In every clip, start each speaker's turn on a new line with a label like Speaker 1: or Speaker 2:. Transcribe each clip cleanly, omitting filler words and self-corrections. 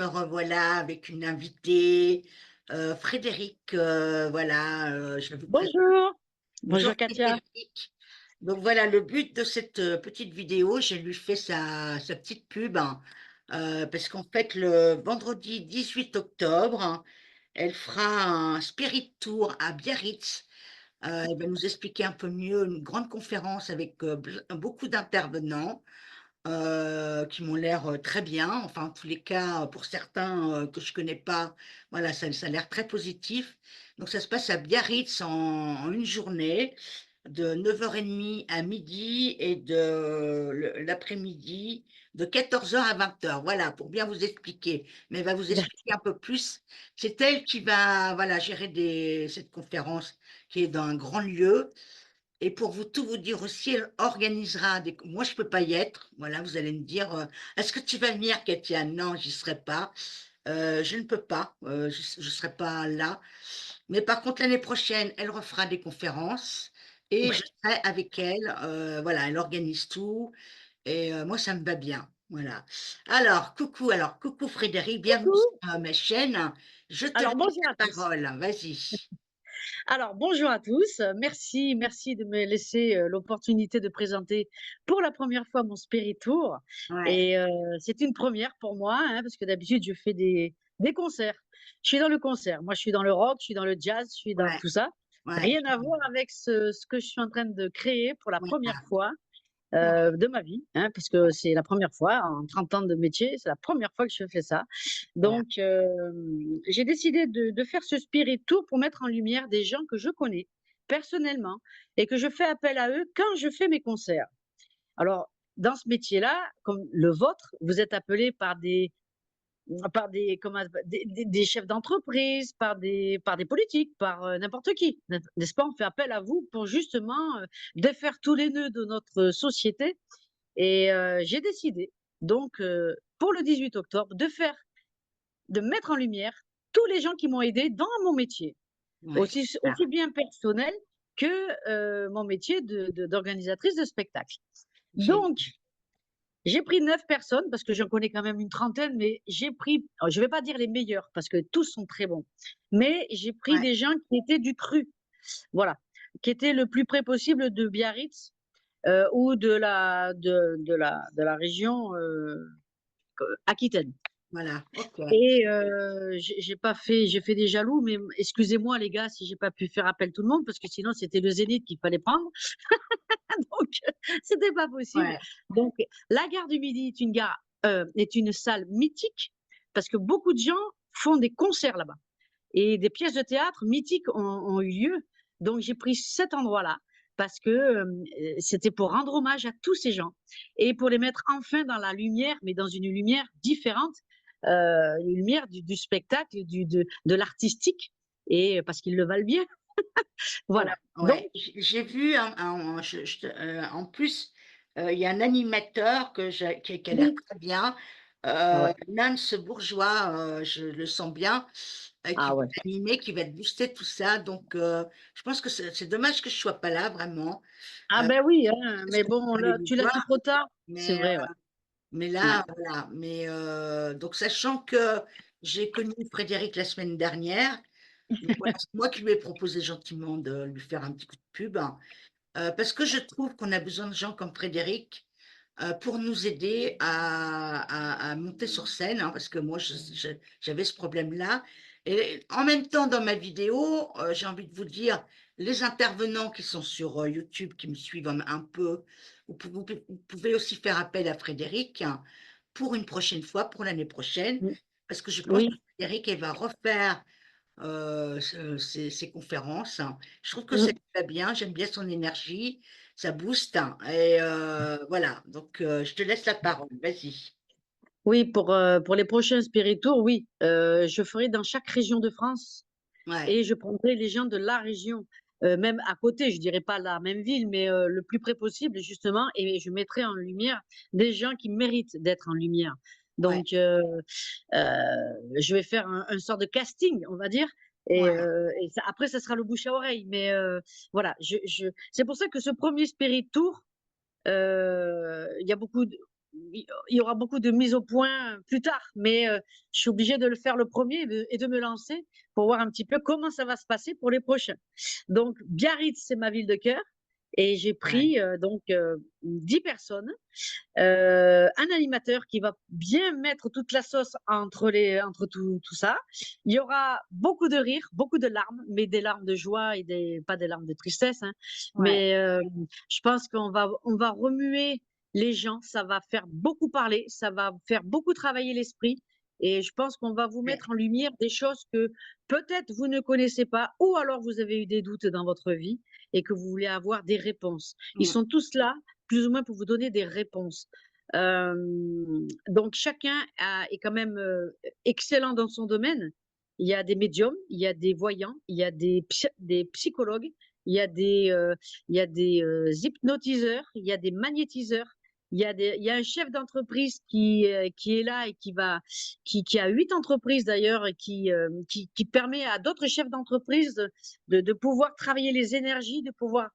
Speaker 1: Alors, voilà, avec une invitée, Frédéric, voilà, je vais vous présenter.
Speaker 2: Bonjour,
Speaker 1: Bonjour
Speaker 2: bonjour Katia.
Speaker 1: Frédéric. Donc voilà, le but de cette petite vidéo, j'ai lui fait sa petite pub, hein, parce qu'en fait, le vendredi 18 octobre, hein, elle fera un Spirit Tour à Biarritz. Elle va nous expliquer un peu mieux une grande conférence avec beaucoup d'intervenants qui m'ont l'air très bien. Enfin, en tous les cas, pour certains que je connais pas, voilà, ça a l'air très positif. Donc, ça se passe à Biarritz en une journée, de 9h30 à midi et de l'après-midi de 14h à 20h. Voilà, pour bien vous expliquer. Mais elle va vous expliquer un peu plus. C'est elle qui va, voilà, gérer cette conférence qui est dans un grand lieu. Et pour tout vous dire aussi, elle organisera des. Moi, je peux pas y être. Voilà, vous allez me dire, est-ce que tu vas venir, Katia? Non, j'y serai pas. Je ne peux pas. Je serai pas là. Mais par contre, l'année prochaine, elle refera des conférences et je
Speaker 2: Ouais.
Speaker 1: serai avec elle. Voilà, elle organise tout et moi, ça me va bien. Voilà. Alors, coucou Frédéric, bienvenue
Speaker 2: Coucou.
Speaker 1: sur ma chaîne. Je te
Speaker 2: Alors
Speaker 1: laisse
Speaker 2: bonjour à
Speaker 1: la
Speaker 2: tous.
Speaker 1: parole. Vas-y.
Speaker 2: Alors bonjour à tous. Merci de me laisser l'opportunité de présenter pour la première fois mon Spirit Tour.
Speaker 1: Ouais,
Speaker 2: Et c'est une première pour moi, hein, parce que d'habitude je fais des concerts. Je suis dans le concert. Moi, je suis dans le rock, je suis dans le jazz, je suis dans
Speaker 1: ouais,
Speaker 2: tout ça.
Speaker 1: ouais,
Speaker 2: Rien à voir avec ce que je suis en train de créer pour la
Speaker 1: ouais.
Speaker 2: première fois.
Speaker 1: Ouais.
Speaker 2: De ma vie, hein, parce que c'est la première fois, en 30 ans de métier, c'est la première fois que je fais ça.
Speaker 1: Voilà.
Speaker 2: Donc, j'ai décidé de faire ce Spirit Tour pour mettre en lumière des gens que je connais personnellement et que je fais appel à eux quand je fais mes concerts. Alors, dans ce métier-là, comme le vôtre, vous êtes appelé par des, comment, des chefs d'entreprise, par des politiques, par n'importe qui. N'est-ce pas? On fait appel à vous pour justement défaire tous les nœuds de notre société. Et j'ai décidé, donc, pour le 18 octobre, de mettre en lumière tous les gens qui m'ont aidé dans mon métier,
Speaker 1: Ouais,
Speaker 2: aussi
Speaker 1: super.
Speaker 2: bien personnel que mon métier d'organisatrice de spectacle.
Speaker 1: J'ai
Speaker 2: Donc, j'ai pris 9 personnes, parce que j'en connais quand même une trentaine, mais alors, je vais pas dire les meilleurs, parce que tous sont très bons, mais j'ai pris
Speaker 1: ouais,
Speaker 2: des gens qui étaient du cru, voilà, qui étaient le plus près possible de Biarritz, ou de la région Aquitaine.
Speaker 1: voilà, OK.
Speaker 2: Et j'ai fait des jaloux, mais excusez-moi les gars si j'ai pas pu faire appel tout le monde, parce que sinon c'était le Zénith qu'il fallait prendre, donc c'était pas possible.
Speaker 1: Ouais,
Speaker 2: Donc la gare du Midi est une salle mythique, parce que beaucoup de gens font des concerts là-bas et des pièces de théâtre mythiques ont eu lieu. Donc j'ai pris cet endroit-là parce que c'était pour rendre hommage à tous ces gens et pour les mettre enfin dans la lumière, mais dans une lumière différente, une lumière du spectacle, de l'artistique, et parce qu'ils le valent bien.
Speaker 1: ouais,
Speaker 2: Voilà. Donc,
Speaker 1: ouais. J'ai vu en plus, il y a un animateur qui a l'air
Speaker 2: oui.
Speaker 1: très bien,
Speaker 2: Ah ouais.
Speaker 1: Nance Bourgeois, je le sens bien, qui
Speaker 2: Ah
Speaker 1: va
Speaker 2: ouais.
Speaker 1: animer, qui va booster tout ça. Donc, je pense que c'est dommage que je sois pas là, vraiment.
Speaker 2: Ah
Speaker 1: Euh,
Speaker 2: ben oui, hein,
Speaker 1: Parce
Speaker 2: mais
Speaker 1: que je
Speaker 2: bon,
Speaker 1: peux aller
Speaker 2: là,
Speaker 1: lui
Speaker 2: tu l'as
Speaker 1: voir,
Speaker 2: dit trop tard. C'est
Speaker 1: mais
Speaker 2: vrai, ouais. Ouais.
Speaker 1: là, voilà. Mais donc, sachant que j'ai connu Frédéric la semaine dernière, donc voilà, c'est moi qui lui ai proposé gentiment de lui faire un petit coup de pub, hein, parce que je trouve qu'on a besoin de gens comme Frédéric pour nous aider à monter sur scène, hein, parce que moi, j'avais ce problème-là. Et en même temps, dans ma vidéo, j'ai envie de vous dire, les intervenants qui sont sur YouTube, qui me suivent un peu, vous pouvez aussi faire appel à Frédéric, hein, pour une prochaine fois, pour l'année prochaine,
Speaker 2: Mm.
Speaker 1: parce que je pense que
Speaker 2: Oui.
Speaker 1: Frédéric, elle va refaire ses conférences, hein. Je trouve que c'est
Speaker 2: Mm.
Speaker 1: très bien, j'aime bien son énergie, ça booste, hein. Et voilà, donc je te laisse la parole, vas-y.
Speaker 2: Oui, pour les prochains Spirit Tours, oui, je ferai dans chaque région de France
Speaker 1: Ouais,
Speaker 2: et je prendrai les gens de la région, même à côté, je dirais pas la même ville, mais le plus près possible justement, et je mettrai en lumière des gens qui méritent d'être en lumière.
Speaker 1: ouais,
Speaker 2: Donc je vais faire un sort de casting, on va dire,
Speaker 1: ouais,
Speaker 2: et ça après ça sera le bouche à oreille, mais voilà, je c'est pour ça que ce premier Spirit Tour, il y a beaucoup il y aura beaucoup de mise au point plus tard, mais je suis obligée de le faire le premier et de me lancer pour voir un petit peu comment ça va se passer pour les prochains. Donc Biarritz, c'est ma ville de cœur et j'ai
Speaker 1: ouais,
Speaker 2: pris donc 10 personnes, un animateur qui va bien mettre toute la sauce entre tout ça. Il y aura beaucoup de rires, beaucoup de larmes, mais des larmes de joie et pas des larmes de tristesse, hein.
Speaker 1: ouais,
Speaker 2: Mais je pense qu'on va remuer les gens, ça va faire beaucoup parler, ça va faire beaucoup travailler l'esprit. Et je pense qu'on va vous
Speaker 1: ouais.
Speaker 2: mettre en lumière des choses que peut-être vous ne connaissez pas, ou alors vous avez eu des doutes dans votre vie et que vous voulez avoir des réponses. Ils
Speaker 1: Mm.
Speaker 2: sont tous là, plus ou moins pour vous donner des réponses. Donc chacun est quand même excellent dans son domaine. Il y a des médiums, il y a des voyants, il y a des psychologues, il y a des hypnotiseurs, il y a des magnétiseurs. Il y a un chef d'entreprise qui est là et qui a 8 entreprises d'ailleurs et qui permet à d'autres chefs d'entreprise de pouvoir travailler les énergies, de pouvoir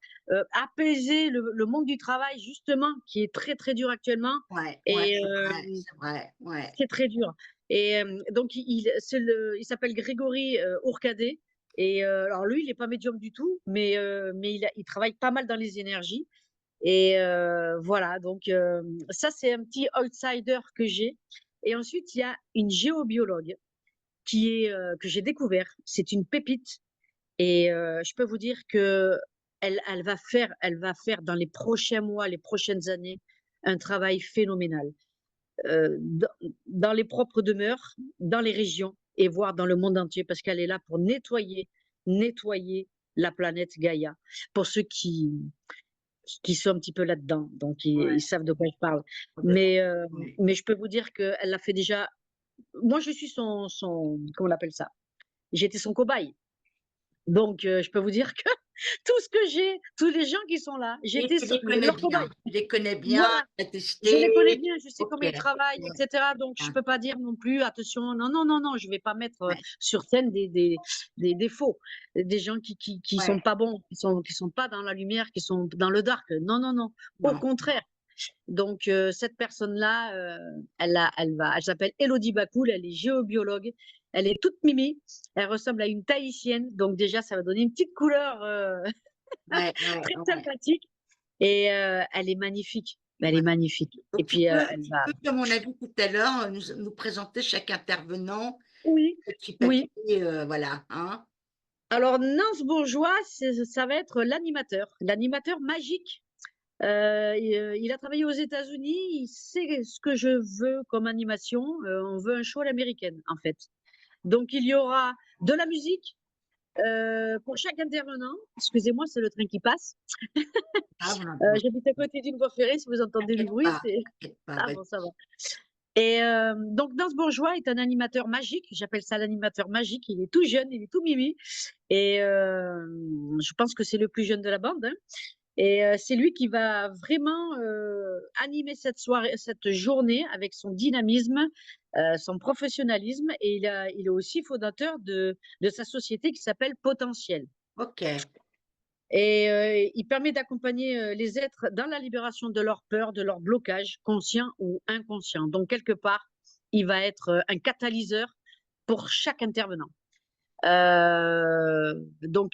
Speaker 2: apaiser le monde du travail, justement, qui est très, très dur actuellement.
Speaker 1: Ouais, ouais,
Speaker 2: Et
Speaker 1: c'est vrai, ouais.
Speaker 2: c'est très dur. Et donc, il s'appelle Grégory Ourcadé. Et alors, lui, il n'est pas médium du tout, mais il travaille pas mal dans les énergies. Et voilà, donc ça, c'est un petit outsider que j'ai. Et ensuite, il y a une géobiologue que j'ai découvert. C'est une pépite. Et je peux vous dire que elle va faire dans les prochains mois, les prochaines années, un travail phénoménal, dans les propres demeures, dans les régions et voire dans le monde entier, parce qu'elle est là pour nettoyer la planète Gaïa. Pour ceux qui sont un petit peu là-dedans, donc ils
Speaker 1: Ouais,
Speaker 2: savent de quoi je parle.
Speaker 1: ouais,
Speaker 2: Mais je peux vous dire qu'elle l'a fait déjà. Moi, je suis comment on appelle ça? J'étais son cobaye. Donc, je peux vous dire que tout ce que j'ai, tous les gens qui sont là,
Speaker 1: et
Speaker 2: j'étais
Speaker 1: tu les connais
Speaker 2: leur
Speaker 1: bien,
Speaker 2: cobaye.
Speaker 1: tu les connais bien,
Speaker 2: Voilà,
Speaker 1: tu as
Speaker 2: je les
Speaker 1: testé.
Speaker 2: connais bien, je sais
Speaker 1: Ok,
Speaker 2: comment ils travaillent, et
Speaker 1: ouais,
Speaker 2: cetera. Donc, je
Speaker 1: ouais,
Speaker 2: peux pas dire non plus: «Attention, non, non, non, non, je vais pas mettre,
Speaker 1: ouais,
Speaker 2: sur scène des faux, des gens qui sont
Speaker 1: ouais,
Speaker 2: pas bons, qui sont pas dans la lumière, qui sont dans le dark». Non, non, non, au
Speaker 1: non.
Speaker 2: contraire. Donc, cette personne-là, elle s'appelle Élodie Bacoul, elle est géobiologue, elle est toute mimi, elle ressemble à une Tahitienne, donc déjà ça va donner une petite couleur,
Speaker 1: Ouais, ouais,
Speaker 2: très
Speaker 1: ouais,
Speaker 2: sympathique et elle est magnifique, elle
Speaker 1: ouais.
Speaker 2: est magnifique et
Speaker 1: Donc,
Speaker 2: puis, elle
Speaker 1: tu
Speaker 2: va
Speaker 1: peux, comme on a vu tout à l'heure, nous présenter chaque intervenant
Speaker 2: oui,
Speaker 1: petit à
Speaker 2: oui.
Speaker 1: petit, voilà, hein.
Speaker 2: Alors Nance Bourgeois, ça va être l'animateur magique. Il a travaillé aux États-Unis, il sait ce que je veux comme animation, on veut un show à l'américaine, en fait. Donc il y aura de la musique, pour chaque intervenant. Excusez-moi, c'est le train qui passe.
Speaker 1: Ah, voilà, bon,
Speaker 2: J'habite à côté d'une voie ferrée, si vous entendez du bruit, c'est
Speaker 1: t'inquiète pas,
Speaker 2: ah
Speaker 1: vas-y.
Speaker 2: bon, ça va. Et donc Nance Bourgeois est un animateur magique, j'appelle ça l'animateur magique, il est tout jeune, il est tout mimi et je pense que c'est le plus jeune de la bande, hein. Et c'est lui qui va vraiment, animer cette soirée cette journée avec son dynamisme, son professionnalisme et il est aussi fondateur de sa société qui s'appelle Potentiel.
Speaker 1: Ok,
Speaker 2: Et il permet d'accompagner, les êtres dans la libération de leurs peurs, de leurs blocages, conscients ou inconscients. Donc quelque part, il va être, un catalyseur pour chaque intervenant. Donc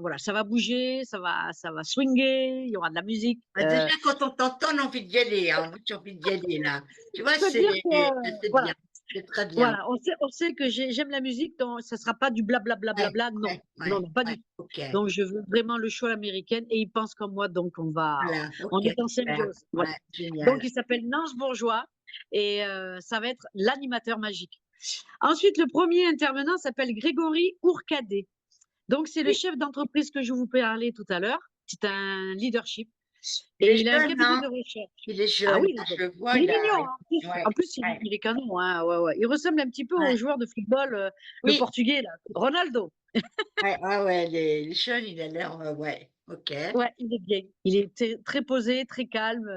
Speaker 2: voilà, ça va bouger, ça va swinguer, il y aura de la musique,
Speaker 1: bah, déjà, quand on t'entend, on a envie d'y aller, hein. Moi, j'ai envie d'y aller, là. Tu vois,
Speaker 2: je peux dire
Speaker 1: c'est
Speaker 2: voilà,
Speaker 1: bien, c'est très bien.
Speaker 2: voilà, on sait que j'aime la musique, donc ça sera pas du blabla
Speaker 1: Ouais,
Speaker 2: non,
Speaker 1: ouais,
Speaker 2: non,
Speaker 1: ouais,
Speaker 2: non, pas
Speaker 1: ouais,
Speaker 2: du tout.
Speaker 1: ok.
Speaker 2: Donc je veux vraiment le show à l'américaine et il pense comme moi, donc
Speaker 1: Voilà,
Speaker 2: on
Speaker 1: ok,
Speaker 2: est en
Speaker 1: super.
Speaker 2: symbiose, voilà.
Speaker 1: Ouais, génial.
Speaker 2: Donc il s'appelle Nance Bourgeois et ça va être l'animateur magique. Ensuite, le premier intervenant s'appelle Grégory Ourcadé. Donc c'est le
Speaker 1: Et
Speaker 2: chef d'entreprise que je vous parlais tout à l'heure. C'est un leadership
Speaker 1: il
Speaker 2: et
Speaker 1: est
Speaker 2: il a un
Speaker 1: jeune,
Speaker 2: cabinet
Speaker 1: hein?
Speaker 2: de recherche.
Speaker 1: Il est
Speaker 2: Ah
Speaker 1: jeune,
Speaker 2: oui,
Speaker 1: hein, je le vois,
Speaker 2: il est
Speaker 1: il a.
Speaker 2: mignon, hein. En
Speaker 1: Ouais,
Speaker 2: plus,
Speaker 1: ouais,
Speaker 2: il est canon, hein, ouais, ouais. Il ressemble un petit peu au
Speaker 1: ouais.
Speaker 2: joueur de football, le
Speaker 1: Oui,
Speaker 2: portugais là, Ronaldo.
Speaker 1: ouais, ouais, ouais, il est jeune, il a l'air, ouais, ok.
Speaker 2: Ouais, il est bien. Il est très posé, très calme,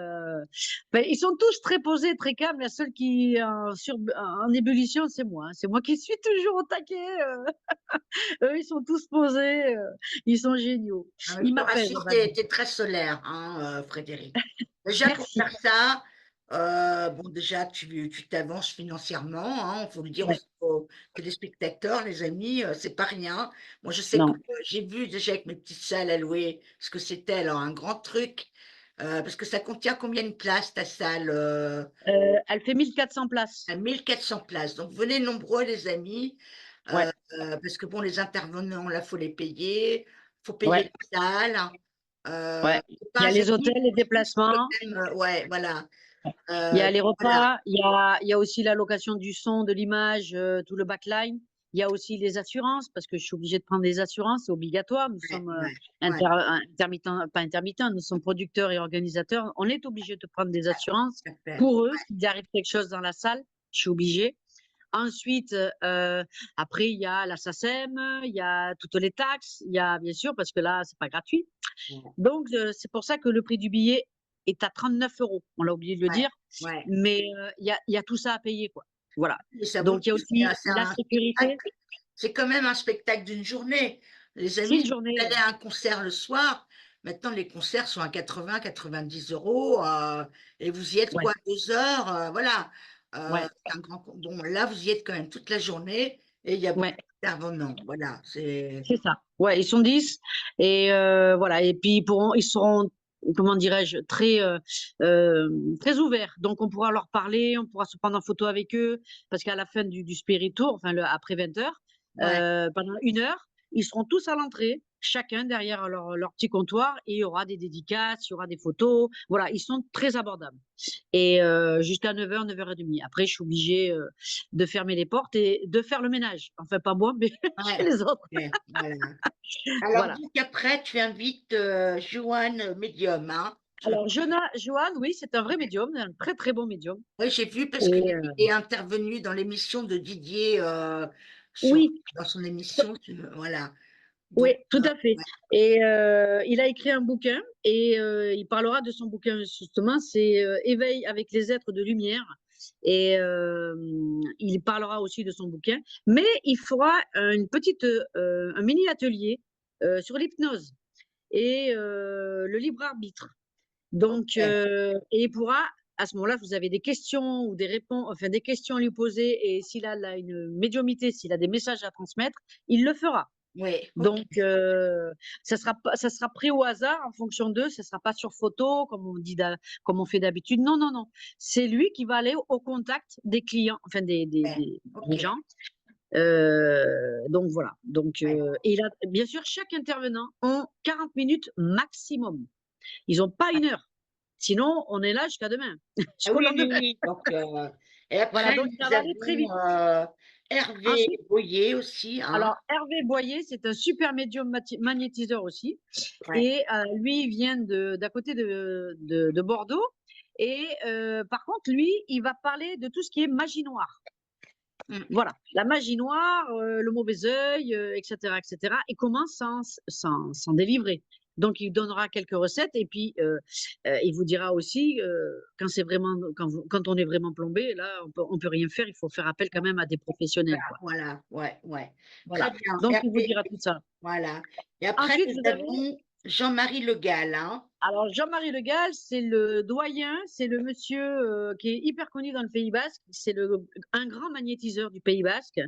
Speaker 2: ils sont tous très posés, très calmes. La seule qui est en ébullition, c'est moi, hein. C'est moi qui suis toujours au taquet, eux, ils sont tous posés, ils sont géniaux.
Speaker 1: Ah, mais je
Speaker 2: Ils
Speaker 1: te
Speaker 2: m'apaisent,
Speaker 1: rassure,
Speaker 2: on va dire.
Speaker 1: t'es très solaire, hein, Frédéric. Déjà, pour
Speaker 2: Merci.
Speaker 1: faire ça, Bon, déjà, tu t'avances financièrement, hein, il faut le dire
Speaker 2: Ouais,
Speaker 1: aussi aux téléspectateurs, les amis, c'est pas rien. Moi, je sais que
Speaker 2: non.
Speaker 1: j'ai vu déjà avec mes petites salles à louer ce que c'était, alors un grand truc, parce que ça contient combien de places ta salle?
Speaker 2: Elle fait 1 400 places.
Speaker 1: À 1 400 places, donc venez nombreux les amis,
Speaker 2: Ouais,
Speaker 1: parce que bon, les intervenants, là, faut les payer, faut payer
Speaker 2: ouais,
Speaker 1: la salle,
Speaker 2: ouais.
Speaker 1: c'est
Speaker 2: Il y
Speaker 1: pas
Speaker 2: a
Speaker 1: ça
Speaker 2: les hôtels,
Speaker 1: coûte
Speaker 2: les
Speaker 1: quand
Speaker 2: déplacements,
Speaker 1: même, ouais, voilà,
Speaker 2: il y a les
Speaker 1: voilà,
Speaker 2: repas, il y a aussi la location du son, de l'image, tout le backline. Il y a aussi les assurances, parce que je suis obligée de prendre des assurances, c'est obligatoire. Nous
Speaker 1: ouais,
Speaker 2: sommes,
Speaker 1: ouais, ouais,
Speaker 2: intermittents, pas intermittents, nous sommes producteurs et organisateurs. On est obligé de prendre des assurances
Speaker 1: tout à fait.
Speaker 2: pour eux. S'il arrive quelque chose dans la salle, je suis obligée. Ensuite, après, il y a la SACEM, il y a toutes les taxes, il y a bien sûr, parce que là, c'est pas gratuit.
Speaker 1: Ouais,
Speaker 2: Donc, c'est pour ça que le prix du billet est à 39 €. On l'a oublié de le
Speaker 1: ouais,
Speaker 2: dire,
Speaker 1: ouais.
Speaker 2: mais il y a tout ça à payer, quoi. Voilà.
Speaker 1: Et ça vaut le
Speaker 2: Donc, il y a
Speaker 1: coup,
Speaker 2: aussi
Speaker 1: c'est
Speaker 2: la
Speaker 1: un
Speaker 2: sécurité.
Speaker 1: spectacle, c'est quand même un spectacle d'une journée. Les
Speaker 2: C'est
Speaker 1: amis,
Speaker 2: une
Speaker 1: si
Speaker 2: journée,
Speaker 1: vous allez à un concert le soir, maintenant les concerts sont à 80-90 €, et vous y êtes
Speaker 2: ouais,
Speaker 1: quoi, 2 heures, voilà.
Speaker 2: ouais,
Speaker 1: C'est un grand con bon, là, vous y êtes quand même toute la journée et il y a beaucoup
Speaker 2: ouais,
Speaker 1: d'intervenants, voilà, c'est
Speaker 2: c'est ça. Ouais, ils sont 10 et voilà et puis ils seront, comment dirais-je? Très ouverts. Donc on pourra leur parler, on pourra se prendre en photo avec eux parce qu'à la fin du Spirit Tour, enfin après 20 h,
Speaker 1: ouais,
Speaker 2: pendant 1 heure, ils seront tous à l'entrée, chacun derrière leur petit comptoir et il y aura des dédicaces, il y aura des photos. Voilà, ils sont très abordables et jusqu'à 9 h, 9 h 30. Après je suis obligée, de fermer les portes et de faire le ménage. Enfin pas moi, mais chez
Speaker 1: ouais,
Speaker 2: les autres.
Speaker 1: ouais, voilà. Alors
Speaker 2: Voilà.
Speaker 1: donc après tu invites, Joanne, médium, hein?
Speaker 2: Alors Johan, oui, c'est un vrai médium, un très, très bon médium
Speaker 1: Oui, j'ai vu parce qu'il
Speaker 2: et
Speaker 1: est intervenu dans l'émission de Didier, sur
Speaker 2: oui,
Speaker 1: dans son émission, voilà.
Speaker 2: oui,
Speaker 1: Donc
Speaker 2: tout à fait
Speaker 1: ouais,
Speaker 2: et il a écrit un bouquin et il parlera de son bouquin justement, c'est, «Éveil avec les êtres de lumière» et il parlera aussi de son bouquin, mais il fera un mini atelier, sur l'hypnose et le libre arbitre. Donc,
Speaker 1: OK.
Speaker 2: et il pourra, à ce moment-là, vous avez des questions ou des réponses, enfin des questions à lui poser et s'il a là une médiumnité, s'il a des messages à transmettre, il le fera.
Speaker 1: Oui, OK.
Speaker 2: Donc, ça sera pris au hasard en fonction d'eux, ça sera pas sur photo comme on fait d'habitude. Non, non, non. C'est lui qui va aller au contact des clients, enfin
Speaker 1: Ouais,
Speaker 2: des
Speaker 1: OK,
Speaker 2: gens. Donc voilà. Donc,
Speaker 1: ouais.
Speaker 2: et il a bien sûr, chaque intervenant ont 40 minutes maximum. Ils ont pas 1 heure. Sinon, on est là jusqu'à demain,
Speaker 1: Ah
Speaker 2: jusqu'au
Speaker 1: oui, oui,
Speaker 2: lendemain.
Speaker 1: oui, donc et
Speaker 2: Voilà,
Speaker 1: après
Speaker 2: donc ça
Speaker 1: nous
Speaker 2: va aller très
Speaker 1: avons,
Speaker 2: vite.
Speaker 1: Hervé
Speaker 2: Ensuite,
Speaker 1: Boyer aussi, hein?
Speaker 2: alors Hervé Boyer, c'est un super médium magnétiseur aussi
Speaker 1: Ouais.
Speaker 2: et lui, il vient d'à côté de Bordeaux et par contre, lui, il va parler de tout ce qui est magie noire.
Speaker 1: Mmh.
Speaker 2: Voilà, la magie noire, le mauvais œil, et cetera et cetera et comment s'en délivrer. Donc il donnera quelques recettes et puis, il vous dira aussi, quand on est vraiment plombé, là, on peut rien faire, il faut faire appel quand même à des professionnels, quoi.
Speaker 1: Voilà, ouais, ouais. Très
Speaker 2: Voilà,
Speaker 1: bien,
Speaker 2: donc il vous dira tout ça.
Speaker 1: voilà, et après
Speaker 2: Ensuite,
Speaker 1: nous
Speaker 2: vous avez
Speaker 1: avons Jean-Marie Le Gall, hein?
Speaker 2: alors Jean-Marie Le Gall, c'est le doyen, c'est le monsieur, qui est hyper connu dans le Pays basque. C'est un grand magnétiseur du Pays basque,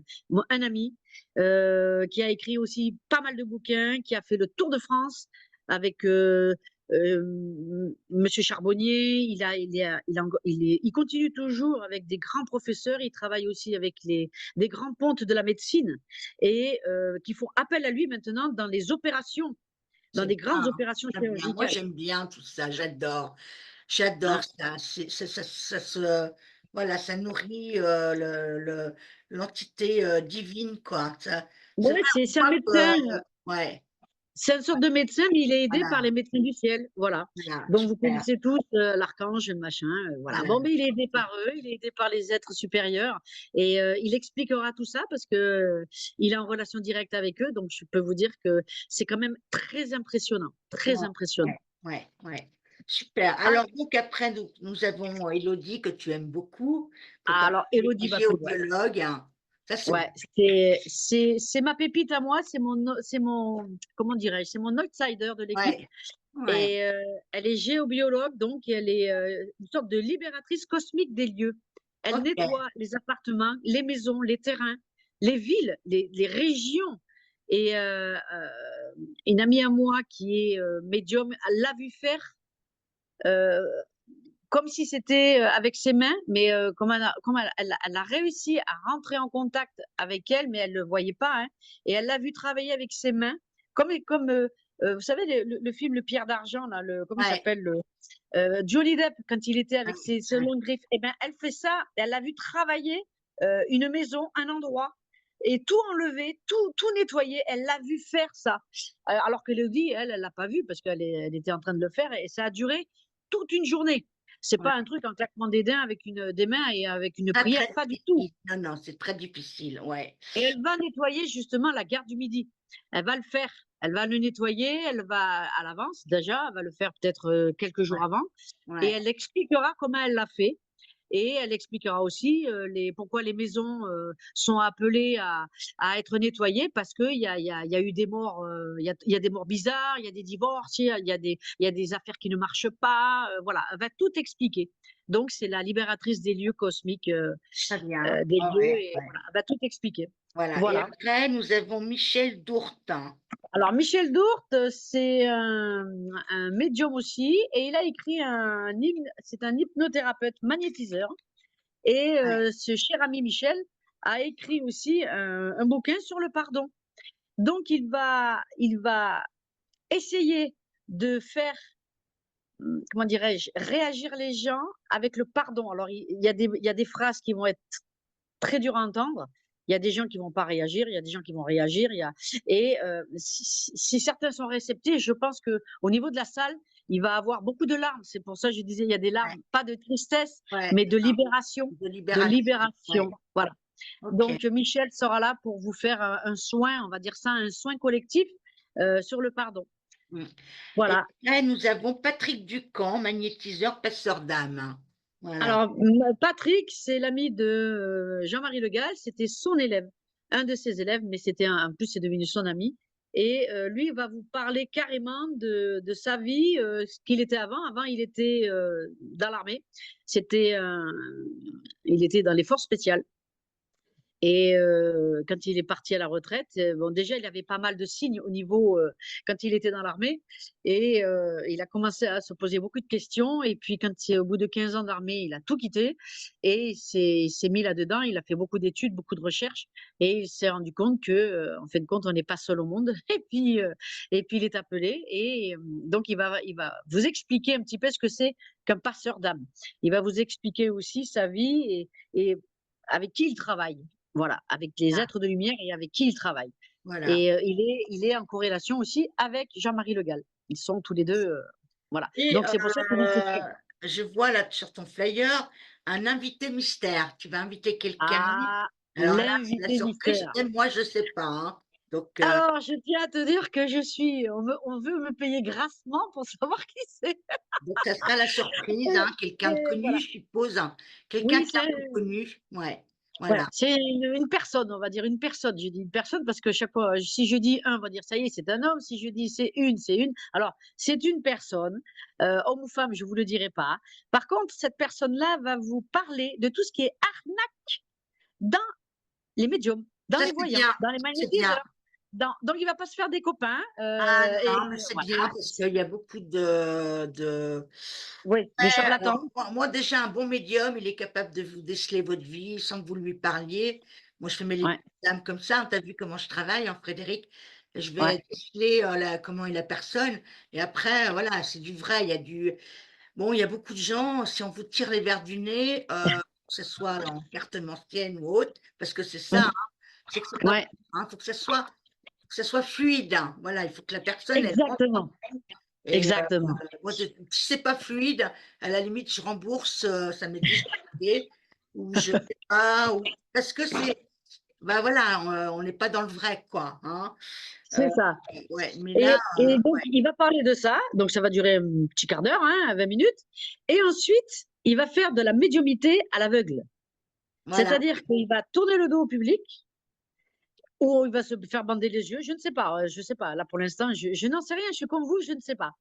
Speaker 2: un ami, qui a écrit aussi pas mal de bouquins, qui a fait le tour de France avec, monsieur Charbonnier. Il continue toujours avec des grands professeurs. Il travaille aussi avec des grands pontes de la médecine et qui font appel à lui maintenant dans les opérations, dans
Speaker 1: C'est
Speaker 2: des
Speaker 1: bien,
Speaker 2: grandes
Speaker 1: hein,
Speaker 2: opérations
Speaker 1: très bien. Moi,
Speaker 2: chirurgicales.
Speaker 1: j'aime bien tout ça, j'adore.
Speaker 2: Hein.
Speaker 1: J'adore ça. Ça se voilà, ça nourrit, l'entité, divine, quoi. Ça c'est
Speaker 2: Ouais,
Speaker 1: vrai, on
Speaker 2: c'est un
Speaker 1: voit
Speaker 2: médecin,
Speaker 1: que ouais,
Speaker 2: c'est une sorte de médecin, mais il est aidé par
Speaker 1: voilà,
Speaker 2: les médecins du ciel, voilà.
Speaker 1: voilà,
Speaker 2: Donc vous
Speaker 1: super,
Speaker 2: connaissez tous, l'archange, le machin, voilà.
Speaker 1: voilà.
Speaker 2: Bon, mais il est aidé par eux, il est aidé par les êtres supérieurs et il expliquera tout ça parce que, il est en relation directe avec eux, donc je peux vous dire que c'est quand même très impressionnant, très
Speaker 1: Ouais,
Speaker 2: impressionnant.
Speaker 1: ouais, ouais, ouais. Super.
Speaker 2: Ah,
Speaker 1: Alors donc après nous avons Élodie que tu aimes beaucoup, que tu as
Speaker 2: alors Élodie
Speaker 1: appelée
Speaker 2: Bafou, ouais.
Speaker 1: géodiologue, hein. Ça c'est
Speaker 2: Ouais, c'est ma pépite à moi, c'est mon comment dirais-je? C'est mon outsider de l'équipe.
Speaker 1: ouais, Ouais.
Speaker 2: et elle est géobiologue, donc elle est, une sorte de libératrice cosmique des lieux. Elle
Speaker 1: OK.
Speaker 2: nettoie les appartements, les maisons, les terrains, les villes, les régions et une amie à moi qui est, médium, elle l'a vu faire, heu, comme si c'était, avec ses mains, mais comme elle a réussi à rentrer en contact avec elle, mais elle le voyait pas, hein, et elle l'a vu travailler avec ses mains, vous savez le film Le Pierre d'argent là, le comment il
Speaker 1: Ouais.
Speaker 2: s'appelle? Johnny Depp quand il était
Speaker 1: Ouais.
Speaker 2: avec ses
Speaker 1: Ouais.
Speaker 2: longues griffes, et ben, elle fait ça, elle l'a vu travailler, une maison, un endroit et tout enlever, tout nettoyer, elle l'a vu faire ça. Alors qu'Élodie, elle l'a pas vu parce elle était en train de le faire et ça a duré toute une journée. C'est
Speaker 1: Ouais.
Speaker 2: pas un truc en claquement des mains et avec une
Speaker 1: Très,
Speaker 2: prière,
Speaker 1: très
Speaker 2: pas du tout.
Speaker 1: difficile. Non, non, c'est très difficile, ouais.
Speaker 2: Et elle va nettoyer justement la gare du Midi. Elle va le faire. Elle va le nettoyer, elle va à l'avance déjà, elle va le faire peut-être, quelques
Speaker 1: Ouais,
Speaker 2: jours avant et
Speaker 1: ouais.
Speaker 2: elle expliquera comment elle l'a fait et elle expliquera aussi, les pourquoi les maisons, sont appelées à être nettoyées parce qu'il y a eu des morts, il y a des morts bizarres, il y a des divorces, il y a des affaires qui ne marchent pas, voilà, elle va tout expliquer. Donc c'est la libératrice des lieux cosmiques,
Speaker 1: Très bien.
Speaker 2: des
Speaker 1: Ah
Speaker 2: lieux
Speaker 1: ouais,
Speaker 2: et
Speaker 1: ouais.
Speaker 2: voilà, elle va tout expliquer.
Speaker 1: Voilà, et
Speaker 2: Voilà.
Speaker 1: après nous avons Michel Dourtin.
Speaker 2: Alors Michel Dourte, c'est un médium aussi et il a écrit c'est un hypnothérapeute magnétiseur et
Speaker 1: Ouais,
Speaker 2: ce cher ami Michel a écrit aussi un bouquin sur le pardon. Donc il va essayer de faire, comment dirais-je? Réagir les gens avec le pardon. Alors il y a des phrases qui vont être très dures à entendre. Il y a des gens qui vont pas réagir, il y a des gens qui vont réagir, si certains sont réceptifs, je pense que au niveau de la salle, il va avoir beaucoup de larmes. C'est pour ça que je disais, il y a des
Speaker 1: ouais,
Speaker 2: larmes, pas de tristesse,
Speaker 1: ouais,
Speaker 2: mais de
Speaker 1: non,
Speaker 2: libération,
Speaker 1: de
Speaker 2: de
Speaker 1: libération. Ouais,
Speaker 2: libération. Voilà.
Speaker 1: OK.
Speaker 2: Donc Michel sera là pour vous faire un soin, on va dire ça, un soin collectif, sur le pardon.
Speaker 1: Mmh, et
Speaker 2: Voilà.
Speaker 1: après nous avons Patrick Ducamp, magnétiseur, passeur d'âme. Voilà.
Speaker 2: Alors, Patrick, c'est l'ami de Jean-Marie Le Gall, c'était son élève, un de ses élèves, mais en plus, c'est devenu son ami. Et lui, il va vous parler carrément de sa vie, ce qu'il était avant. Avant, il était dans l'armée. C'était il était dans les forces spéciales. Et quand il est parti à la retraite, bon déjà il avait pas mal de signes au niveau, quand il était dans l'armée et il a commencé à se poser beaucoup de questions et puis quand c'est au bout de 15 ans d'armée, il a tout quitté et il s'est mis là-dedans. Il a fait beaucoup d'études, beaucoup de recherches et il s'est rendu compte que, en fin de compte, on n'est pas seul au monde et puis il est appelé et donc il va vous expliquer un petit peu ce que c'est qu'un passeur d'âme. Il va vous expliquer aussi sa vie et avec qui il travaille. Voilà, avec les
Speaker 1: Ah,
Speaker 2: êtres de lumière et avec qui il travaille.
Speaker 1: voilà,
Speaker 2: Et il est en corrélation aussi avec Jean-Marie Le Gall. Ils sont tous les 2, voilà.
Speaker 1: et
Speaker 2: Donc c'est pour ça qu'il dit que c'est
Speaker 1: je vois là sur ton flyer un invité mystère. Tu vas inviter quelqu'un.
Speaker 2: ah,
Speaker 1: Alors là, c'est la
Speaker 2: l'invité
Speaker 1: surprise
Speaker 2: mystère.
Speaker 1: et moi je sais pas, hein. Donc
Speaker 2: Alors je tiens à te dire que on veut me payer grassement pour savoir qui c'est.
Speaker 1: donc ça sera la surprise, hein, quelqu'un de
Speaker 2: Et
Speaker 1: connu,
Speaker 2: voilà.
Speaker 1: je suppose, hein. Quelqu'un
Speaker 2: Oui,
Speaker 1: qui est un peu connu, ouais,
Speaker 2: ouais,
Speaker 1: voilà.
Speaker 2: c'est une personne, on va dire une personne. Je dis une personne parce que chaque fois, si je dis un, on va dire ça y est, c'est un homme. Si je dis c'est une, c'est une. Alors, c'est une personne, homme ou femme, je vous le dirai pas. Par contre, cette personne-là va vous parler de tout ce qui est arnaque dans les médiums, dans
Speaker 1: Ça
Speaker 2: les
Speaker 1: c'est
Speaker 2: voyants,
Speaker 1: bien,
Speaker 2: dans les
Speaker 1: c'est bien.
Speaker 2: magnétiseurs. Donc, il va pas se faire des copains.
Speaker 1: Ah
Speaker 2: Et
Speaker 1: non, mais c'est bien
Speaker 2: voilà.
Speaker 1: parce qu'il y a beaucoup de
Speaker 2: Oui, de
Speaker 1: ouais, alors
Speaker 2: charlatans.
Speaker 1: moi déjà un bon médium, il est capable de vous déceler votre vie sans que vous lui parliez. Moi, je fais mes lectures
Speaker 2: Ouais,
Speaker 1: d'âme comme ça, tu as vu comment je travaille, hein, Frédéric? Je
Speaker 2: ouais,
Speaker 1: vais déceler, comment est la personne et après, voilà, c'est du vrai, il y a du bon, il y a beaucoup de gens, si on vous tire les verres du nez, que ce soit en cartomancienne ou autre, parce que c'est ça, hein, c'est que c'est pas bon,
Speaker 2: ouais,
Speaker 1: hein, faut que ça soit fluide, hein. Voilà, il faut que la personne, elle rentre en
Speaker 2: exactement,
Speaker 1: vous et
Speaker 2: exactement.
Speaker 1: moi, si c'est pas fluide, à la limite, je rembourse, ça m'est déjà arrivé ou je sais pas ou parce que c'est bah, voilà, on n'est pas dans le vrai, quoi, hein. Heu,
Speaker 2: C'est ça.
Speaker 1: ouais, mais là,
Speaker 2: Et donc,
Speaker 1: ouais,
Speaker 2: il va parler de ça, donc ça va durer un petit quart d'heure, hein, 20 minutes. Et ensuite, il va faire de la médiumnité à l'aveugle.
Speaker 1: voilà,
Speaker 2: C'est-à-dire qu'il va tourner le dos au public ou il va se faire bander les yeux, je ne sais pas, je sais pas. Là, pour l'instant, je n'en sais rien, je suis comme vous, je ne sais pas.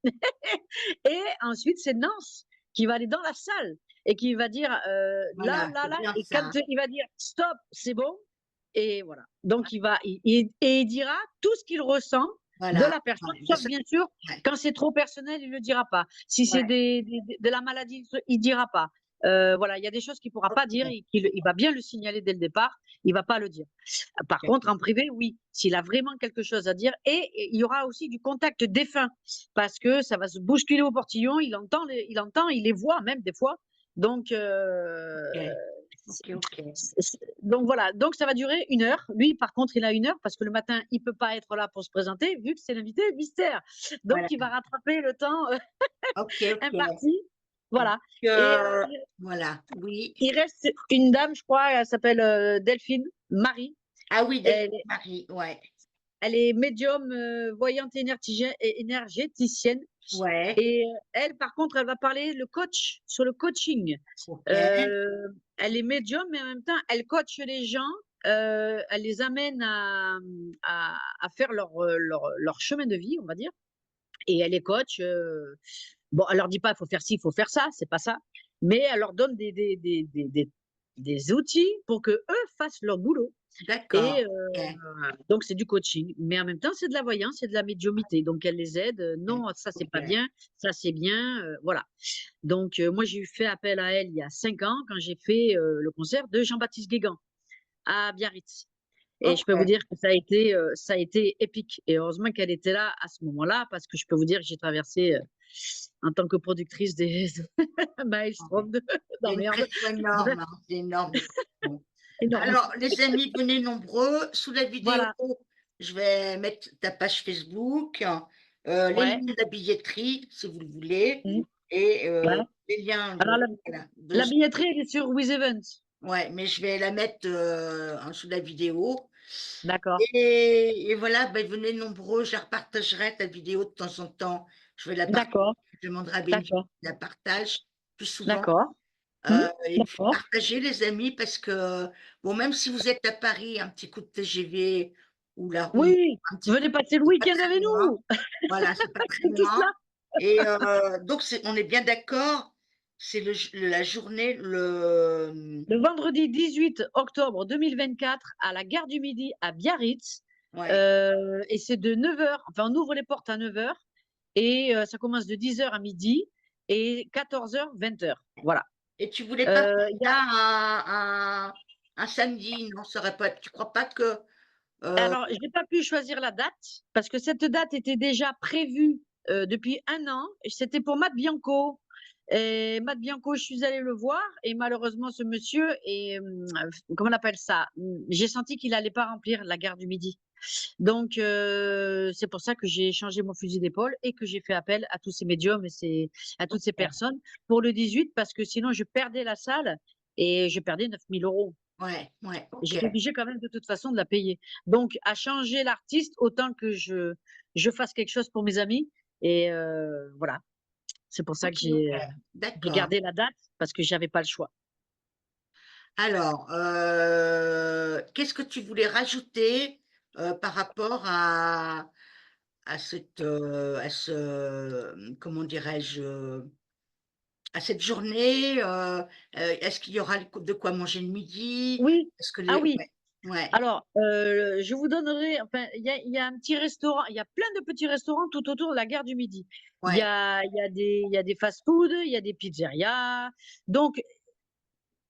Speaker 2: Et ensuite, c'est Nance qui va aller dans la salle et qui va dire, là,
Speaker 1: Voilà,
Speaker 2: là,
Speaker 1: c'est
Speaker 2: là,
Speaker 1: bien
Speaker 2: et
Speaker 1: ça,
Speaker 2: quand
Speaker 1: hein.
Speaker 2: il va dire: «Stop, c'est bon», et voilà. Donc il dira tout ce qu'il ressent de
Speaker 1: Voilà,
Speaker 2: la personne,
Speaker 1: ouais, mais
Speaker 2: sauf
Speaker 1: ça,
Speaker 2: bien sûr,
Speaker 1: ouais,
Speaker 2: quand c'est trop personnel, il le dira pas. Si c'est
Speaker 1: ouais,
Speaker 2: de la maladie, il dira pas. Voilà, il y a des choses qu'il pourra pas dire
Speaker 1: ok,
Speaker 2: et il va bien le signaler dès le départ, il va pas le dire. Par
Speaker 1: ok.
Speaker 2: contre, en privé, oui, s'il a vraiment quelque chose à dire, et il y aura aussi du contact défunt parce que ça va se bousculer au portillon, il les voit même des fois. Donc,
Speaker 1: Ok, ok, ok.
Speaker 2: donc voilà, donc ça va durer 1 heure. Lui, par contre, il a 1 heure parce que le matin, il peut pas être là pour se présenter vu que c'est l'invité mystère. Donc,
Speaker 1: Voilà,
Speaker 2: il va rattraper le temps
Speaker 1: ok, ok.
Speaker 2: imparti.
Speaker 1: Donc,
Speaker 2: Voilà. Et
Speaker 1: voilà, oui.
Speaker 2: il reste une dame, je crois, elle s'appelle Delphine, Marie.
Speaker 1: Ah oui,
Speaker 2: Elle,
Speaker 1: Delphine Marie, ouais,
Speaker 2: Elle est médium, voyante et énergéticienne.
Speaker 1: ouais,
Speaker 2: Et elle, par contre, elle va parler sur le coaching.
Speaker 1: ok,
Speaker 2: Elle est médium, mais en même temps, elle coach les gens, elle les amène à faire leur chemin de vie, on va dire. Et elle les coach. Bon, elle leur dit pas: «Il faut faire ci, il faut faire ça», c'est pas ça. Mais elle leur donne des outils pour qu'eux fassent leur boulot. Et
Speaker 1: d'accord, ok,
Speaker 2: donc c'est du coaching, mais en même temps, c'est de la voyance, c'est de la médiumnité. Donc elle les aide,
Speaker 1: ok,
Speaker 2: non, ça c'est pas
Speaker 1: ok.
Speaker 2: bien, ça c'est bien, voilà. Donc moi j'ai eu fait appel à elle il y a 5 ans quand j'ai fait, le concert de Jean-Baptiste Guégan à Biarritz, et je
Speaker 1: Ok.
Speaker 2: peux vous dire que ça a été épique, et heureusement qu'elle était là à ce moment-là parce que je peux vous dire que j'ai traversé, en tant que productrice des maelstrom de
Speaker 1: C'est une
Speaker 2: d'emmerdes.
Speaker 1: pression
Speaker 2: Bref,
Speaker 1: énorme, hein, c'est énorme de pression.
Speaker 2: énorme.
Speaker 1: Alors, les amis, venez nombreux. Sous la vidéo,
Speaker 2: Voilà,
Speaker 1: je vais mettre ta page Facebook, les
Speaker 2: ouais,
Speaker 1: liens de la billetterie, si vous le voulez,
Speaker 2: mmh,
Speaker 1: et
Speaker 2: ouais.
Speaker 1: les liens
Speaker 2: Alors
Speaker 1: de, voilà,
Speaker 2: la billetterie, elle est sur WizEvents.
Speaker 1: ouais, mais je vais la mettre en dessous de la vidéo.
Speaker 2: D'accord,
Speaker 1: Et voilà, ben, venez nombreux, je la repartagerai ta vidéo de temps en temps. Je vais la partager,
Speaker 2: d'accord,
Speaker 1: je demanderai à Bénédicte
Speaker 2: d'accord,
Speaker 1: de la partage plus souvent.
Speaker 2: d'accord. Mmh,
Speaker 1: Et puis
Speaker 2: d'accord.
Speaker 1: partagez les amis parce que, bon, même si vous êtes à Paris, un petit coup de TGV ou
Speaker 2: Oui,
Speaker 1: un petit coup,
Speaker 2: venez passer le
Speaker 1: c'est pas
Speaker 2: week-end
Speaker 1: très
Speaker 2: avec
Speaker 1: loin.
Speaker 2: nous.
Speaker 1: Voilà, c'est pas très
Speaker 2: On est tous
Speaker 1: loin.
Speaker 2: là.
Speaker 1: Et donc, on est bien d'accord, c'est la journée,
Speaker 2: Le vendredi 18 octobre 2024 à la gare du Midi à Biarritz.
Speaker 1: ouais.
Speaker 2: Et c'est de 9 heures. Enfin, on ouvre les portes à 9 heures et ça commence de 10 heures à midi et 14 heures, 20 heures. Voilà.
Speaker 1: Et tu voulais pas faire
Speaker 2: Il y a
Speaker 1: ça un samedi, non? Ça aurait pas, tu crois pas que, euh,
Speaker 2: Alors, je n'ai pas pu choisir la date parce que cette date était déjà prévue depuis 1 an. C'était pour Matt Bianco. Et Matt Bianco, je suis allée le voir et malheureusement, ce monsieur comment on appelle ça? J'ai senti qu'il allait pas remplir la gare du Midi. Donc, c'est pour ça que j'ai changé mon fusil d'épaule et que j'ai fait appel à tous ces médiums et à toutes ces
Speaker 1: ok.
Speaker 2: personnes pour le 18 parce que sinon, je perdais la salle et je perdais 9 000 €.
Speaker 1: Ouais, ouais,
Speaker 2: Et
Speaker 1: ok.
Speaker 2: j'étais obligée quand même de toute façon de la payer. Donc à changer l'artiste, autant que je fasse quelque chose pour mes amis, et voilà. C'est pour ça
Speaker 1: Ok,
Speaker 2: que
Speaker 1: ok.
Speaker 2: j'ai
Speaker 1: D'accord.
Speaker 2: gardé la date parce que j'avais pas le choix.
Speaker 1: Alors, qu'est-ce que tu voulais rajouter par rapport à ce, comment dirais-je, à cette journée? Est-ce qu'il y aura de quoi manger le midi?
Speaker 2: Oui,
Speaker 1: Est-ce que
Speaker 2: ah
Speaker 1: les,
Speaker 2: oui,
Speaker 1: ouais, ouais,
Speaker 2: alors, je vous donnerai, enfin, il y a un petit restaurant, il y a plein de petits restaurants tout autour de la gare du Midi.
Speaker 1: ouais,
Speaker 2: Il y a des fast-food, il y a des pizzerias. Donc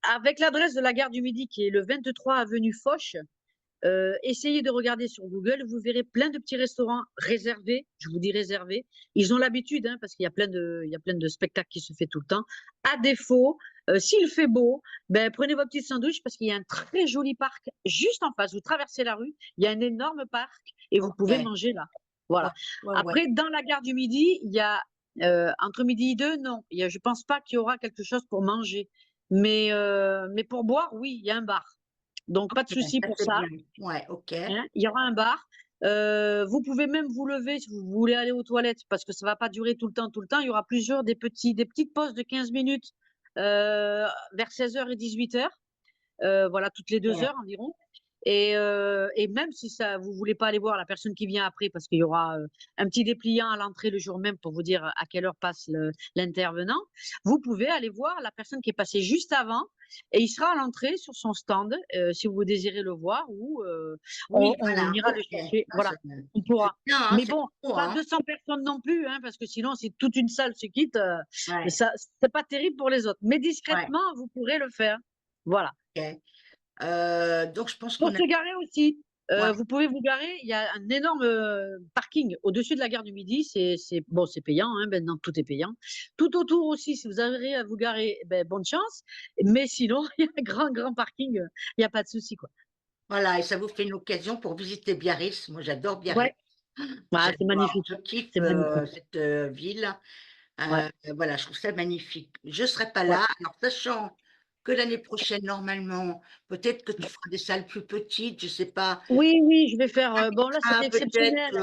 Speaker 2: avec l'adresse de la gare du Midi qui est le 23 avenue Foch, essayez de regarder sur Google, vous verrez plein de petits restaurants réservés. Je vous dis réservés. Ils ont l'habitude, hein, parce qu'il y a plein de spectacles qui se fait tout le temps. À défaut, s'il fait beau, ben, prenez vos petits sandwichs parce qu'il y a un très joli parc juste en face. Vous traversez la rue, il y a un énorme parc et vous pouvez
Speaker 1: ok,
Speaker 2: manger là.
Speaker 1: ouais,
Speaker 2: Voilà.
Speaker 1: ouais, ouais,
Speaker 2: Après, dans la gare du Midi, il y a entre midi et deux, non. Je pense pas qu'il y aura quelque chose pour manger. Mais pour boire, oui, il y a un bar. Donc, pas de
Speaker 1: ok,
Speaker 2: souci
Speaker 1: ça
Speaker 2: pour
Speaker 1: c'est
Speaker 2: ça,
Speaker 1: bien, ouais, ok,
Speaker 2: hein. Il y aura un bar. Vous pouvez même vous lever si vous voulez aller aux toilettes parce que ça va pas durer tout le temps, tout le temps. Il y aura des petites pauses de 15 minutes vers 16 heures et 18 heures. Voilà, toutes les 2 heures environ. Et même si ça vous voulez pas aller voir la personne qui vient après parce qu'il y aura, un petit dépliant à l'entrée le jour même pour vous dire à quelle heure passe l'intervenant, vous pouvez aller voir la personne qui est passée juste avant et il sera à l'entrée sur son stand, si vous désirez le voir ou,
Speaker 1: Oui,
Speaker 2: on
Speaker 1: voilà,
Speaker 2: ira le
Speaker 1: OK.
Speaker 2: chercher.
Speaker 1: Ah,
Speaker 2: Voilà,
Speaker 1: ça
Speaker 2: on
Speaker 1: c'est
Speaker 2: pourra.
Speaker 1: bien, hein,
Speaker 2: Mais
Speaker 1: c'est
Speaker 2: bon,
Speaker 1: beau,
Speaker 2: pas
Speaker 1: hein?
Speaker 2: 200 personnes non plus, hein, parce que sinon si toute une salle se quitte,
Speaker 1: Ouais,
Speaker 2: ça c'est pas terrible pour les autres. Mais
Speaker 1: ouais,
Speaker 2: discrètement, vous pourrez le faire. Voilà.
Speaker 1: OK. Donc je pense
Speaker 2: Pour
Speaker 1: qu'on a
Speaker 2: se garer aussi,
Speaker 1: ouais,
Speaker 2: vous pouvez vous garer, il y a un énorme, parking au-dessus de la gare du Midi, c'est bon, c'est payant, hein, maintenant tout est payant. Tout autour aussi, si vous arrivez à vous garer, beh, bonne chance, mais sinon, il y a un grand, grand parking, il y a pas de souci, quoi.
Speaker 1: voilà et ça vous fait une occasion pour visiter Biarritz. Moi, j'adore Biarritz.
Speaker 2: Ouais, ah, c'est
Speaker 1: J'adore,
Speaker 2: magnifique,
Speaker 1: je kiffe,
Speaker 2: c'est magnifique.
Speaker 1: cette, ville.
Speaker 2: Ouais,
Speaker 1: Voilà, je trouve ça magnifique. Je serai pas
Speaker 2: ouais.
Speaker 1: là, alors sachant que l'année prochaine, normalement, peut-être que tu feras des salles plus petites, je sais pas.
Speaker 2: Oui, oui, je vais faire, bon là,
Speaker 1: Ah,
Speaker 2: c'était
Speaker 1: peut-être,
Speaker 2: exceptionnel. C'est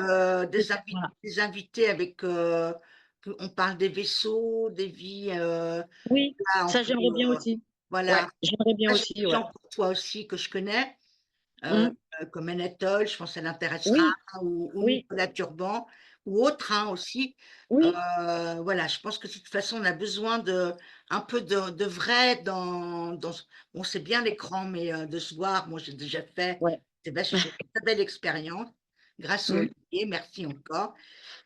Speaker 2: voilà.
Speaker 1: des invités avec, on parle des vaisseaux, des vies,
Speaker 2: Oui,
Speaker 1: là, on
Speaker 2: ça
Speaker 1: peut,
Speaker 2: j'aimerais bien aussi. Ouais,
Speaker 1: voilà.
Speaker 2: j'aimerais bien
Speaker 1: Là, j'ai
Speaker 2: aussi,
Speaker 1: des
Speaker 2: ouais.
Speaker 1: gens pour toi aussi que je connais, heu
Speaker 2: Mmh.
Speaker 1: comme Anatole, je pense que ça l'intéressera,
Speaker 2: Oui,
Speaker 1: ou
Speaker 2: oui,
Speaker 1: Nicolas Turban ou autres, hein, aussi.
Speaker 2: oui,
Speaker 1: Voilà, je pense que de toute façon, on a besoin de un peu de vrai dans ce bon, c'est bien l'écran, mais de se voir, moi, j'ai déjà fait,
Speaker 2: ouais.
Speaker 1: j'ai une très belle expérience grâce à
Speaker 2: Mmh,
Speaker 1: Olivier, merci encore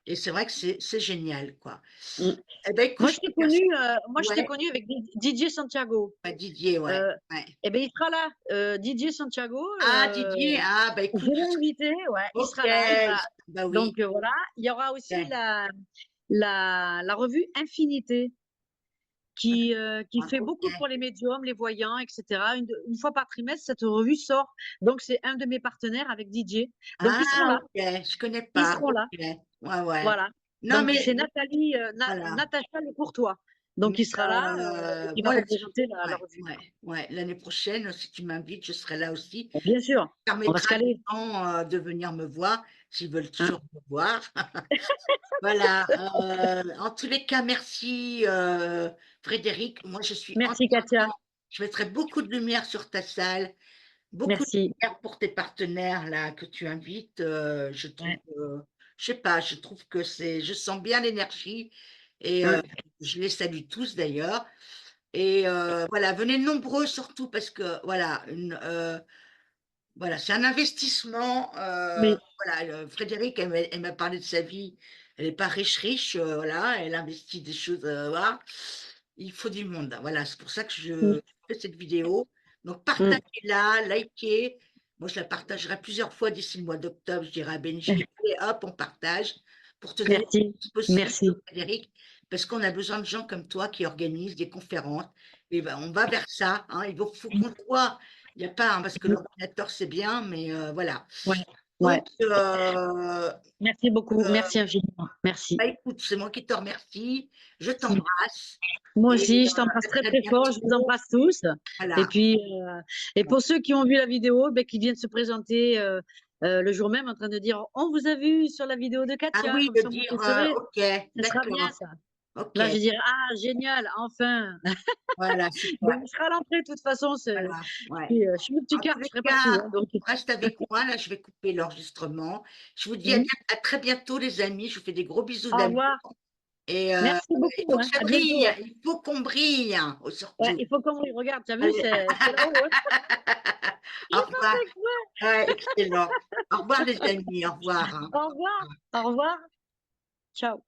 Speaker 1: et c'est vrai que c'est génial, quoi.
Speaker 2: mmh.
Speaker 1: Eh ben, écoute, je te remercie.
Speaker 2: Moi je t'ai
Speaker 1: Ouais,
Speaker 2: connu avec Didier Santiago.
Speaker 1: bah, Didier, ouais,
Speaker 2: Heu
Speaker 1: ouais.
Speaker 2: et beh, il sera là, Didier Santiago,
Speaker 1: Ah, Didier, ah, bah,
Speaker 2: je
Speaker 1: écoute, je
Speaker 2: l'ai
Speaker 1: serai
Speaker 2: invité, ouais, il
Speaker 1: OK,
Speaker 2: sera là, il va
Speaker 1: bah, oui,
Speaker 2: donc voilà. Il y aura aussi
Speaker 1: OK.
Speaker 2: la revue Infinité qui fait
Speaker 1: OK.
Speaker 2: beaucoup pour les médiums, les voyants et cetera. Une fois par trimestre, cette revue sort, donc c'est un de mes partenaires avec Didier, donc ils seront
Speaker 1: Ah,
Speaker 2: là,
Speaker 1: OK, je connais
Speaker 2: ils
Speaker 1: pas.
Speaker 2: seront
Speaker 1: OK.
Speaker 2: là,
Speaker 1: Ouais, ouais.
Speaker 2: voilà.
Speaker 1: Non,
Speaker 2: Donc
Speaker 1: mais
Speaker 2: c'est Nathalie,
Speaker 1: voilà.
Speaker 2: Natacha Lecourtois, donc
Speaker 1: Mais
Speaker 2: il sera là, et qui va
Speaker 1: moi,
Speaker 2: représenter la
Speaker 1: ouais,
Speaker 2: revue.
Speaker 1: ouais, ouais, l'année prochaine, si tu m'invites, je serai là aussi.
Speaker 2: Bien sûr,
Speaker 1: Ça
Speaker 2: on va se
Speaker 1: permettra à des
Speaker 2: caler,
Speaker 1: gens, de venir me voir, s'ils veulent
Speaker 2: hein.
Speaker 1: toujours me voir. Voilà, en tous les cas, merci, Frédéric. Moi, je suis
Speaker 2: Merci Katia,
Speaker 1: entièrement je mettrai beaucoup de lumière sur ta salle, beaucoup de
Speaker 2: merci.
Speaker 1: lumière pour tes partenaires là que tu invites, je trouve,
Speaker 2: Ouais,
Speaker 1: je sais pas, je trouve que je sens bien l'énergie et
Speaker 2: ouais,
Speaker 1: je les salue tous d'ailleurs et voilà, venez nombreux surtout parce que voilà, voilà, c'est un investissement,
Speaker 2: oui,
Speaker 1: voilà, Frédéric, elle m'a parlé de sa vie. Elle est pas riche, voilà, elle investit des choses, voilà. Il faut du monde, voilà, c'est pour ça que je
Speaker 2: mmh,
Speaker 1: fais cette vidéo. Donc
Speaker 2: mmh,
Speaker 1: partagez-la, likez. Moi, je la partagerai plusieurs fois d'ici le mois d'octobre. Je dirai à Benji: «Allez hop, on partage» pour te donner
Speaker 2: merci,
Speaker 1: le plus possible,
Speaker 2: merci.
Speaker 1: Frédéric, parce qu'on a besoin de gens comme toi qui organisent des conférences et ben, on va vers ça, hein. Faut qu'on te voit. Il y a pas, hein, parce que
Speaker 2: Mmh,
Speaker 1: l'ordinateur, c'est bien, mais voilà.
Speaker 2: ouais, ouais.
Speaker 1: Donc
Speaker 2: Merci beaucoup,
Speaker 1: heu,
Speaker 2: merci infiniment, merci.
Speaker 1: bah, écoute, c'est moi qui te remercie. Je t'embrasse
Speaker 2: Moi
Speaker 1: et
Speaker 2: aussi, je t'embrasse
Speaker 1: à
Speaker 2: très,
Speaker 1: très
Speaker 2: très fort, je vous
Speaker 1: bientôt.
Speaker 2: embrasse tous et
Speaker 1: Voilà.
Speaker 2: puis, et pour ceux qui ont vu la vidéo, beh, qui viennent se présenter, le jour même en train de dire: «On vous a vu sur la vidéo de
Speaker 1: Ah
Speaker 2: Katia»,
Speaker 1: oui,
Speaker 2: comme
Speaker 1: de
Speaker 2: ça moi
Speaker 1: dire,
Speaker 2: je saurai,
Speaker 1: OK,
Speaker 2: ce sera bien
Speaker 1: d'accord.
Speaker 2: ça.
Speaker 1: OK,
Speaker 2: Là, je dirai: «Ah génial, enfin!»
Speaker 1: voilà, super.
Speaker 2: Donc il sera à l'entrée de toute façon,
Speaker 1: Voilà, ouais.
Speaker 2: je suis
Speaker 1: En tous
Speaker 2: multicarte, je
Speaker 1: les
Speaker 2: serai partout,
Speaker 1: cas,
Speaker 2: hein, donc
Speaker 1: reste avec moi, là, je vais couper l'enregistrement. Je vous dis
Speaker 2: mmh.
Speaker 1: à très bientôt les amis. Je vous fais des gros bisous
Speaker 2: Au
Speaker 1: d'amour
Speaker 2: revoir.
Speaker 1: et
Speaker 2: Merci
Speaker 1: il
Speaker 2: beaucoup,
Speaker 1: faut que
Speaker 2: hein,
Speaker 1: ça
Speaker 2: à bientôt,
Speaker 1: brille,
Speaker 2: hein.
Speaker 1: il faut qu'on brille, hein,
Speaker 2: Ouais,
Speaker 1: surtout.
Speaker 2: il faut qu'on y regarde, tu as vu,
Speaker 1: Allez,
Speaker 2: c'est là-haut, hein.
Speaker 1: au
Speaker 2: J'ai pas
Speaker 1: revoir.
Speaker 2: fait exprès.
Speaker 1: Ouais, excellent. Au revoir les amis, au revoir, hein.
Speaker 2: Au revoir, au revoir. Ciao.